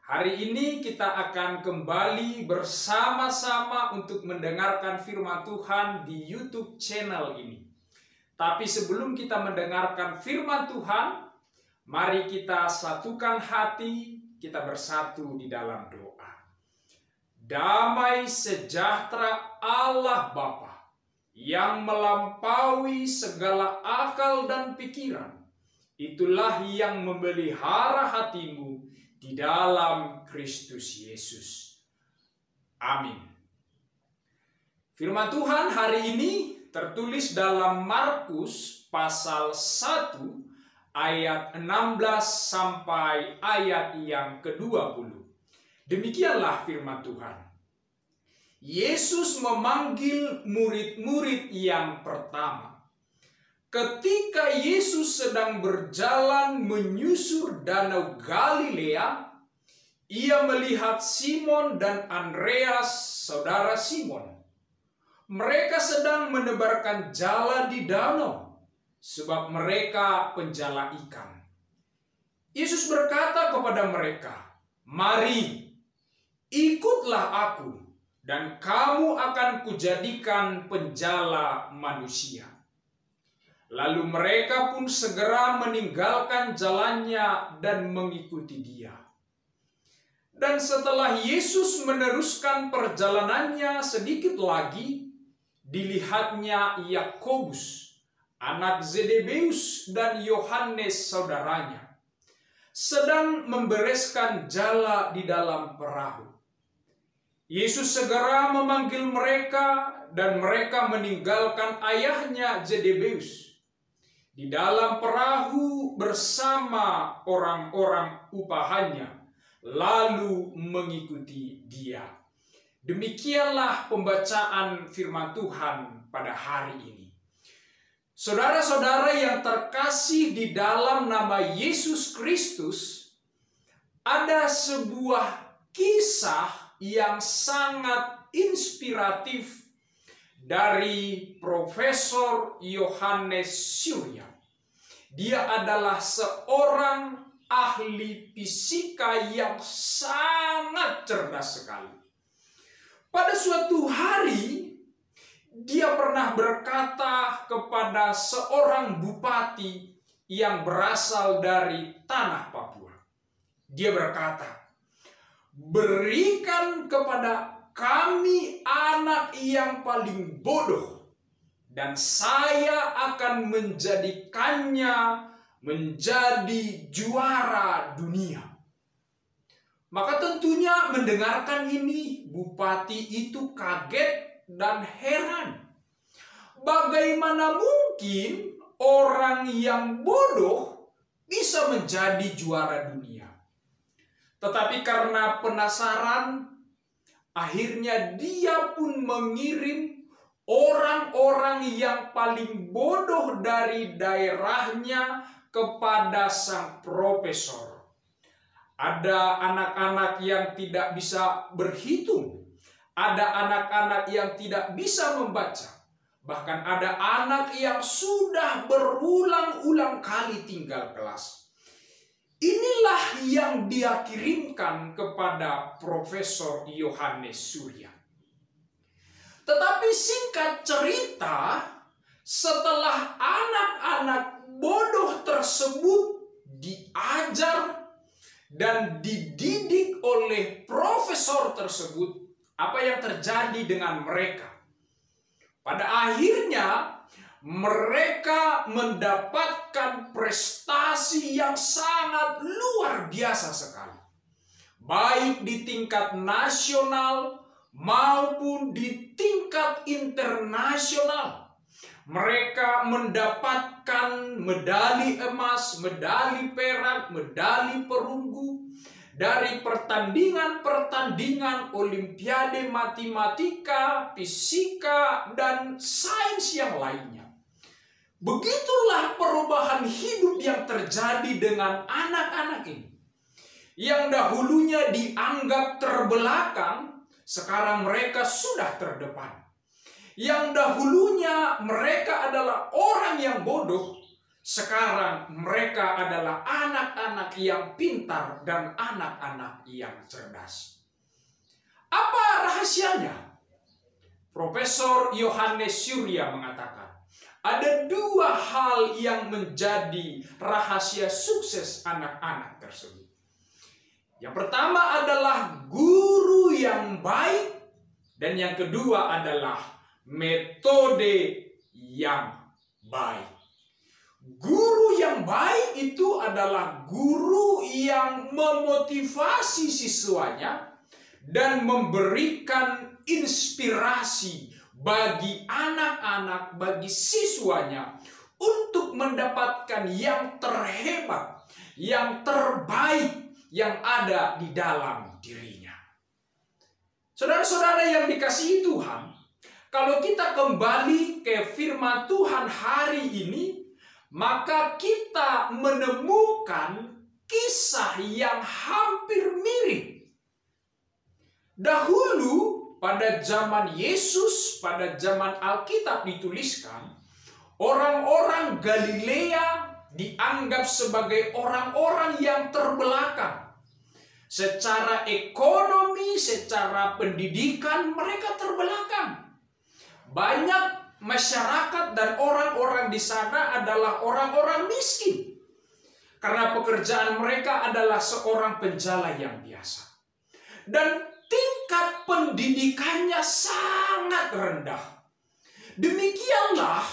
Hari ini kita akan kembali bersama-sama untuk mendengarkan firman Tuhan di YouTube channel ini. Tapi sebelum kita mendengarkan firman Tuhan, mari kita satukan hati, kita bersatu di dalam doa. Damai sejahtera Allah Bapa yang melampaui segala akal dan pikiran, itulah yang memelihara hatimu di dalam Kristus Yesus. Amin. Firman Tuhan hari ini tertulis dalam Markus pasal 1 ayat 16 sampai ayat yang ke-20. Demikianlah firman Tuhan. Yesus memanggil murid-murid yang pertama. Ketika Yesus sedang berjalan menyusur danau Galilea, ia melihat Simon dan Andreas, saudara Simon. Mereka sedang menebarkan jala di danau, sebab mereka penjala ikan. Yesus berkata kepada mereka, "Mari, ikutlah aku, dan kamu akan kujadikan penjala manusia." Lalu mereka pun segera meninggalkan jalannya dan mengikuti dia. Dan setelah Yesus meneruskan perjalanannya sedikit lagi, dilihatnya Yakobus, anak Zebedeus, dan Yohanes saudaranya, sedang membereskan jala di dalam perahu. Yesus segera memanggil mereka, dan mereka meninggalkan ayahnya Zebedeus di dalam perahu bersama orang-orang upahannya, lalu mengikuti dia. Demikianlah pembacaan firman Tuhan pada hari ini. Saudara-saudara yang terkasih di dalam nama Yesus Kristus, ada sebuah kisah yang sangat inspiratif dari Profesor Yohanes Surya. Dia adalah seorang ahli fisika yang sangat cerdas sekali. Pada suatu hari, dia pernah berkata kepada seorang bupati yang berasal dari tanah Papua. Dia berkata, "Berikan kepada kami anak yang paling bodoh, dan saya akan menjadikannya menjadi juara dunia." Maka tentunya mendengarkan ini, bupati itu kaget dan heran. Bagaimana mungkin orang yang bodoh bisa menjadi juara dunia? Tetapi karena penasaran, akhirnya dia pun mengirim orang-orang yang paling bodoh dari daerahnya kepada sang profesor. Ada anak-anak yang tidak bisa berhitung, ada anak-anak yang tidak bisa membaca, bahkan ada anak yang sudah berulang-ulang kali tinggal kelas. Inilah yang dia kirimkan kepada Profesor Yohanes Surya. Tetapi singkat cerita, setelah anak-anak bodoh tersebut diajar dan dididik oleh profesor tersebut, apa yang terjadi dengan mereka? Pada akhirnya, mereka mendapatkan prestasi yang sangat luar biasa sekali. Baik di tingkat nasional maupun di tingkat internasional. Mereka mendapatkan medali emas, medali perak, medali perunggu dari pertandingan-pertandingan olimpiade matematika, fisika, dan sains yang lainnya. Begitulah perubahan hidup yang terjadi dengan anak-anak ini. Yang dahulunya dianggap terbelakang, sekarang mereka sudah terdepan. Yang dahulunya mereka adalah orang yang bodoh, Sekarang mereka adalah anak-anak yang pintar dan anak-anak yang cerdas. Apa rahasianya? Profesor Yohanes Surya mengatakan, ada dua hal yang menjadi rahasia sukses anak-anak tersebut. Yang pertama adalah guru yang baik, dan yang kedua adalah metode yang baik. Guru yang baik itu adalah guru yang memotivasi siswanya dan memberikan inspirasi bagi anak-anak, bagi siswanya untuk mendapatkan yang terhebat, yang terbaik yang ada di dalam dirinya. Saudara-saudara yang dikasihi Tuhan, kalau kita kembali ke firman Tuhan hari ini, maka kita menemukan kisah yang hampir mirip. Dahulu pada zaman Yesus, pada zaman Alkitab dituliskan, orang-orang Galilea dianggap sebagai orang-orang yang terbelakang. Secara ekonomi, secara pendidikan mereka terbelakang. Banyak masyarakat dan orang-orang di sana adalah orang-orang miskin. Karena pekerjaan mereka adalah seorang penjala yang biasa. Dan tingkat pendidikannya sangat rendah. Demikianlah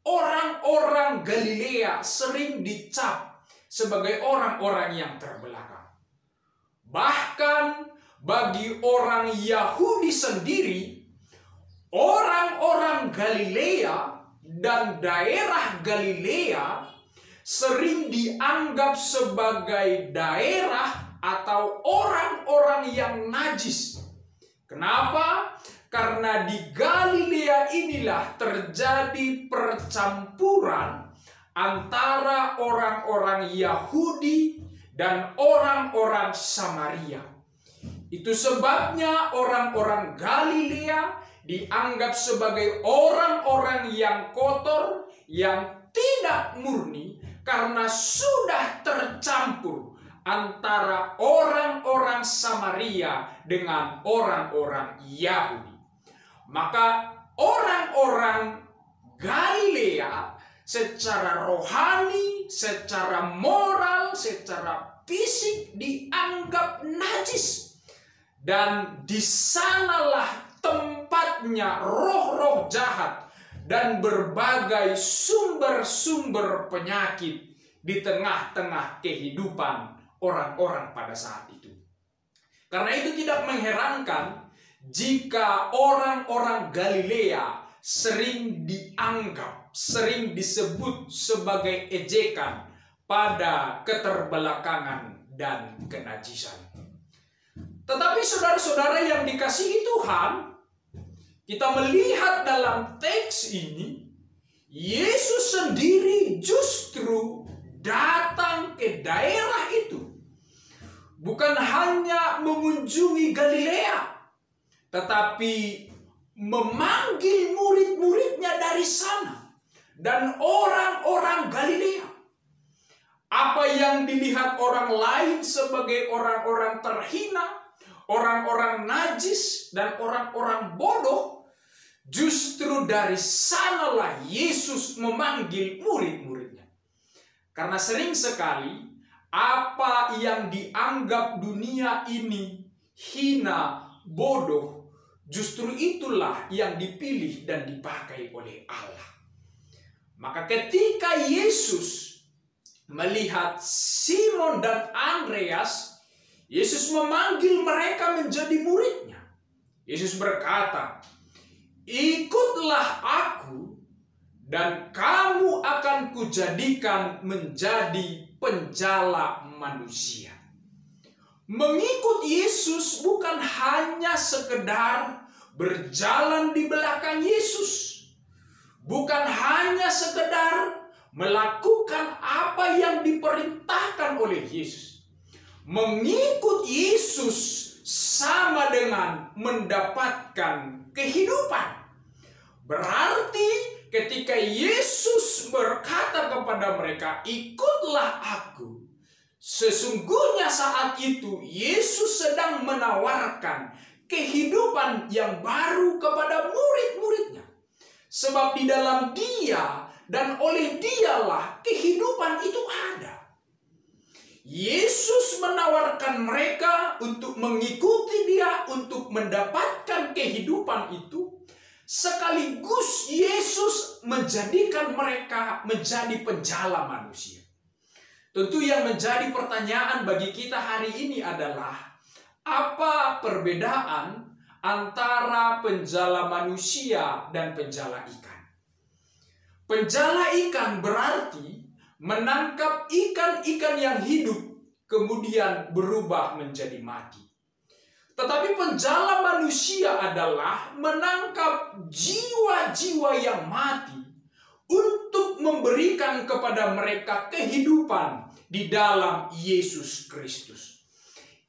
orang-orang Galilea sering dicap sebagai orang-orang yang terbelakang. Bahkan bagi orang Yahudi sendiri, orang-orang Galilea dan daerah Galilea sering dianggap sebagai daerah atau orang-orang yang najis. Kenapa? Karena di Galilea inilah terjadi percampuran antara orang-orang Yahudi dan orang-orang Samaria. Itu sebabnya orang-orang Galilea dianggap sebagai orang-orang yang kotor, yang tidak murni, karena sudah tercampur antara orang-orang Samaria dengan orang-orang Yahudi. Maka orang-orang Galilea secara rohani, secara moral, secara fisik dianggap najis. Dan di sanalah tempatnya roh-roh jahat dan berbagai sumber-sumber penyakit di tengah-tengah kehidupan orang-orang pada saat itu. Karena itu tidak mengherankan jika orang-orang Galilea sering dianggap, sering disebut sebagai ejekan pada keterbelakangan dan kenajisan. Tetapi saudara-saudara yang dikasihi Tuhan, kita melihat dalam teks ini, Yesus sendiri justru datang ke daerah itu. Bukan hanya mengunjungi Galilea, tetapi memanggil murid-muridnya dari sana dan orang-orang Galilea. Apa yang dilihat orang lain sebagai orang-orang terhina, orang-orang najis, dan orang-orang bodoh, justru dari sanalah Yesus memanggil murid-muridnya. Karena sering sekali apa yang dianggap dunia ini hina, bodoh, justru itulah yang dipilih dan dipakai oleh Allah. Maka ketika Yesus melihat Simon dan Andreas, Yesus memanggil mereka menjadi muridnya. Yesus berkata, "Ikutlah aku dan kamu akan kujadikan menjadi penjala manusia." Mengikut Yesus bukan hanya sekedar berjalan di belakang Yesus. Bukan hanya sekedar melakukan apa yang diperintahkan oleh Yesus. Mengikut Yesus sama dengan mendapatkan kehidupan. Berarti ketika Yesus berkata kepada mereka, "Ikutlah aku." Sesungguhnya saat itu Yesus sedang menawarkan kehidupan yang baru kepada murid-muridnya. Sebab di dalam Dia dan oleh Dialah kehidupan itu ada. Yesus menawarkan mereka untuk mengikuti Dia, untuk mendapatkan kehidupan itu. Sekaligus Yesus menjadikan mereka menjadi penjala manusia. Tentu yang menjadi pertanyaan bagi kita hari ini adalah, apa perbedaan antara penjala manusia dan penjala ikan? Penjala ikan berarti menangkap ikan-ikan yang hidup kemudian berubah menjadi mati. Tetapi penjala manusia adalah menangkap jiwa-jiwa yang mati untuk memberikan kepada mereka kehidupan di dalam Yesus Kristus.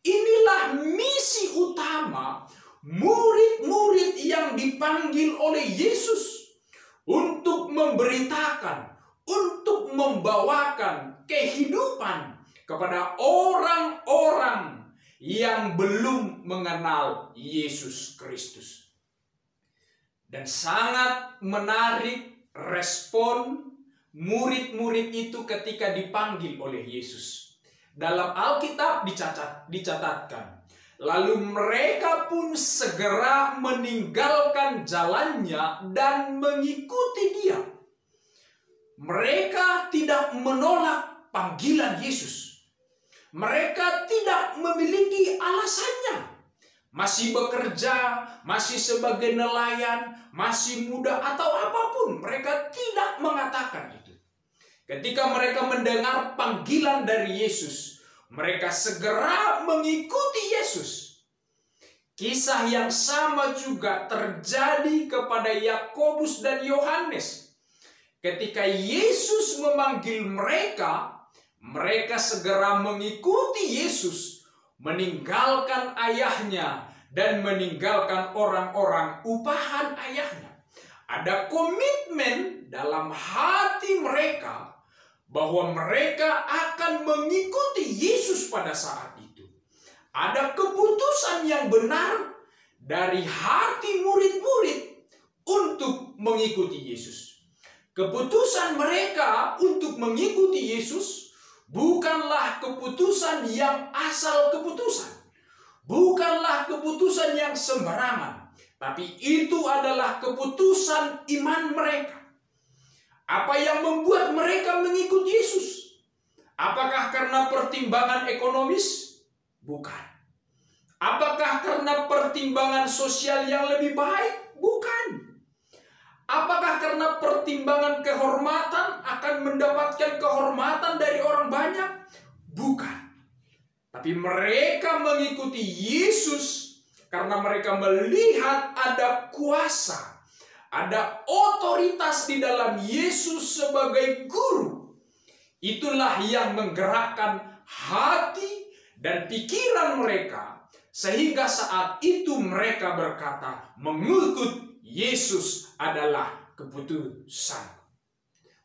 Inilah misi utama murid-murid yang dipanggil oleh Yesus untuk memberitakan, untuk membawakan kehidupan kepada orang-orang yang belum mengenal Yesus Kristus. Dan sangat menarik respon murid-murid itu ketika dipanggil oleh Yesus. Dalam Alkitab dicatatkan, lalu mereka pun segera meninggalkan jalannya dan mengikuti Dia. Mereka tidak menolak panggilan Yesus. Mereka tidak memiliki alasannya. Masih bekerja, masih sebagai nelayan, masih muda atau apapun, mereka tidak mengatakan itu. Ketika mereka mendengar panggilan dari Yesus, mereka segera mengikuti Yesus. Kisah yang sama juga terjadi kepada Yakobus dan Yohanes. Ketika Yesus memanggil mereka, mereka segera mengikuti Yesus, meninggalkan ayahnya dan meninggalkan orang-orang upahan ayahnya. Ada komitmen dalam hati mereka bahwa mereka akan mengikuti Yesus pada saat itu. Ada keputusan yang benar dari hati murid-murid untuk mengikuti Yesus. Keputusan mereka untuk mengikuti Yesus bukanlah keputusan yang asal keputusan. Bukanlah keputusan yang sembarangan. Tapi itu adalah keputusan iman mereka. Apa yang membuat mereka mengikut Yesus? Apakah karena pertimbangan ekonomis? Bukan. Apakah karena pertimbangan sosial yang lebih baik? Bukan. Apakah karena pertimbangan kehormatan, akan mendapatkan kehormatan dari orang banyak? Bukan. Tapi mereka mengikuti Yesus karena mereka melihat ada kuasa, ada otoritas di dalam Yesus sebagai guru. Itulah yang menggerakkan hati dan pikiran mereka, sehingga saat itu mereka berkata, mengikut Yesus adalah keputusan.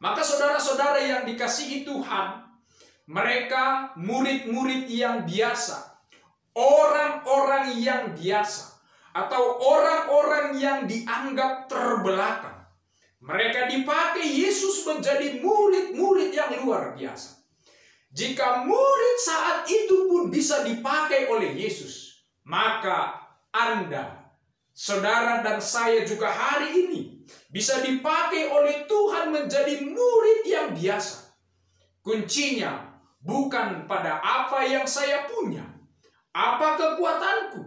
Maka saudara-saudara yang dikasihi Tuhan, mereka murid-murid yang biasa, orang-orang yang biasa, atau orang-orang yang dianggap terbelakang. Mereka dipakai Yesus menjadi murid-murid yang luar biasa. Jika murid saat itu pun bisa dipakai oleh Yesus, maka Anda, saudara dan saya juga hari ini bisa dipakai oleh Tuhan menjadi murid yang biasa. Kuncinya bukan pada apa yang saya punya, apa kekuatanku,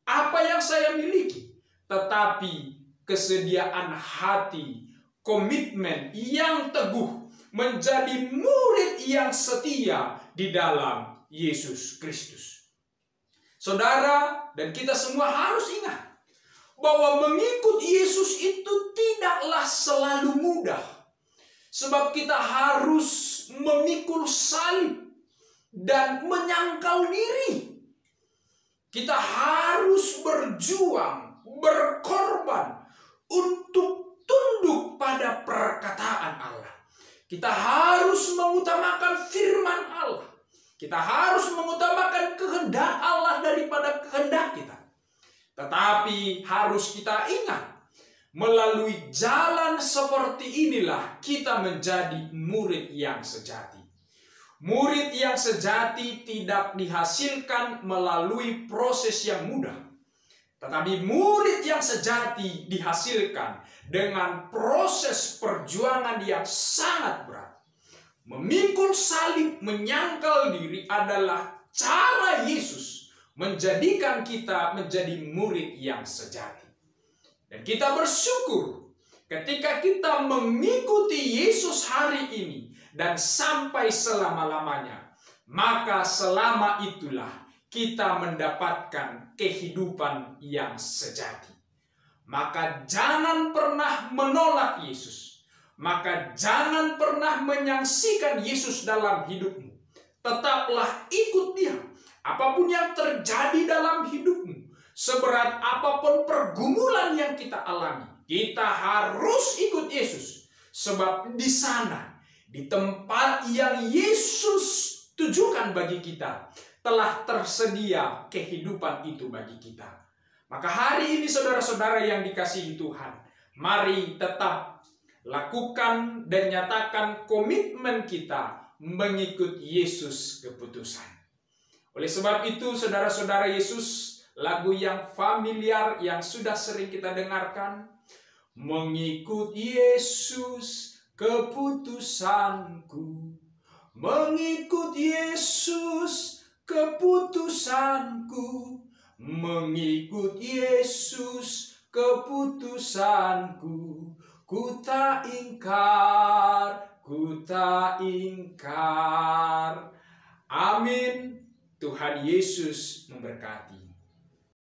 apa yang saya miliki, tetapi kesediaan hati, komitmen yang teguh menjadi murid yang setia di dalam Yesus Kristus. Saudara dan kita semua harus ingat bahwa mengikut Yesus itu tidaklah selalu mudah. Sebab kita harus memikul salib dan menyangkal diri. Kita harus berjuang, berkorban untuk Kita harus mengutamakan firman Allah. Kita harus mengutamakan kehendak Allah daripada kehendak kita. Tetapi harus kita ingat, melalui jalan seperti inilah kita menjadi murid yang sejati. Murid yang sejati tidak dihasilkan melalui proses yang mudah. Tetapi murid yang sejati dihasilkan dengan proses perjuangan yang sangat berat. Memikul salib, menyangkal diri adalah cara Yesus menjadikan kita menjadi murid yang sejati. Dan kita bersyukur ketika kita mengikuti Yesus hari ini dan sampai selama-lamanya, maka selama itulah kita mendapatkan kehidupan yang sejati. Maka jangan pernah menolak Yesus. Maka jangan pernah menyaksikan Yesus dalam hidupmu. Tetaplah ikut Dia. Apapun yang terjadi dalam hidupmu, seberat apapun pergumulan yang kita alami, kita harus ikut Yesus. Sebab di sana, di tempat yang Yesus tujukan bagi kita, telah tersedia kehidupan itu bagi kita. Maka hari ini saudara-saudara yang dikasihi Tuhan, mari tetap lakukan dan nyatakan komitmen kita mengikut Yesus keputusan. Oleh sebab itu saudara-saudara, Yesus, lagu yang familiar yang sudah sering kita dengarkan, mengikut Yesus keputusanku, mengikut Yesus keputusanku, mengikut Yesus keputusanku. Ku tak ingkar, ku tak ingkar. Amin. Tuhan Yesus memberkati.